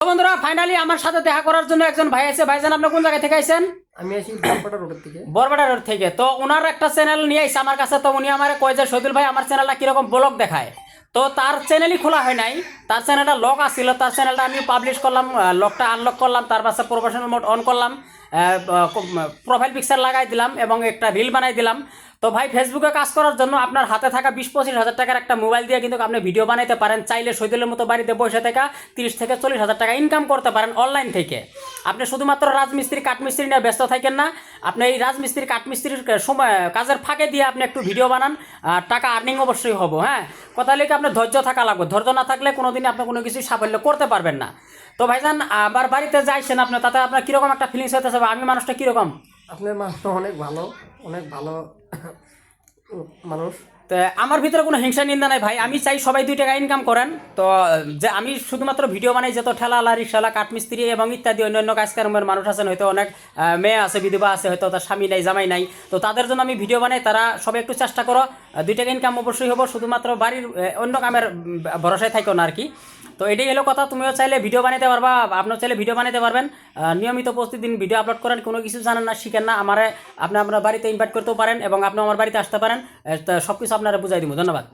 তো বন্ধুরা ফাইনালি আমার সাথে দেখা করার জন্য একজন ভাই আছে। ভাইজান আপনি কোন জায়গা থেকে আইছেন? আমি আসি বরপাটা রোড থেকে। বরবাডা রোড থেকে। তো ওনার একটা চ্যানেল নিয়ে আইছে আমার কাছে। তো উনি আমার কয় যে শহীদুল ভাই আমার চ্যানেলটা কিরকম ব্লগ দেখায়। তো তার চ্যানেলই খোলা হয় নাই, তার চ্যানেলটা লক আসছিল। তার চ্যানেলটা আমি পাবলিশ করলাম, লকটা আনলক করলাম, তার পাশে প্রফেশনাল মোড অন করলাম, প্রোফাইল পিকচার লাগাই দিলাম এবং একটা রিল বানাই দিলাম। তো ভাই ফেসবুকে কাজ করার জন্য আপনার হাতে থাকা 20-25 হাজার টাকার একটা মোবাইল দিয়ে কিন্তু আপনি ভিডিও বানাইতে পারেন। চাইলে শহীদুলের মতো বাড়িতে বসে থাকা 30 থেকে 40 হাজার টাকা ইনকাম করতে পারেন অনলাইন থেকে। আপনি শুধুমাত্র রাজমিস্ত্রি কাঠমিস্ত্রি নিয়ে ব্যস্ত থাকেন না, আপনি এই রাজমিস্ত্রি কাঠমিস্ত্রির সময় কাজের ফাঁকে দিয়ে আপনি একটু ভিডিও বানান, টাকা আর্নিং অবশ্যই হবো। হ্যাঁ, কথা লিখে আপনার ধৈর্য থাকা লাগবে। ধৈর্য না থাকলে কোনোদিনই আপনি কোনো কিছু সাফল্য করতে পারবেন না। তো ভাইজান আবার বাড়িতে যাইছেন আপনি, তাতে আপনার কীরকম একটা ফিলিংস হইতেছে? আমি মানুষটা কীরকম? আপনার মানুষটা অনেক ভালো, অনেক ভালো মানুষ। তো আমার ভিতরে কোনো হিংসা নিন্দা নাই ভাই। আমি চাই সবাই 2 টাকা ইনকাম করেন। তো যে আমি শুধুমাত্র ভিডিও বানাই, যত ঠেলালা রিক্সালা কাঠমিস্ত্রি এবং ইত্যাদি অন্যান্য কাজকর্মের মানুষ আছেন, হয়তো অনেক মেয়ে আছে, বিধবা আছে, হয়তো তার স্বামী নাই, জামাই নাই। তো তাদের জন্য আমি ভিডিও বানাই। তারা সবাই একটু চেষ্টা করো, 2 টাকা ইনকাম অবশ্যই হবো। শুধুমাত্র বাড়ির অন্য কামের ভরসায় থাকো না আর কি। তো এটাই হলো কথা। তুমিও চাইলে ভিডিও বানাতে পারবা, আপনিও চাইলে ভিডিও বানাতে পারবেন। নিয়মিত প্রতিদিন ভিডিও আপলোড করেন। কোনো কিছু জানেন না, শিখেন না, আপনি আপনার বাড়িতে ইনভাইট করতেও পারেন এবং আপনি আমার বাড়িতে আসতে পারেন। সব কিছু আপনারা বুঝাই দিব। ধন্যবাদ।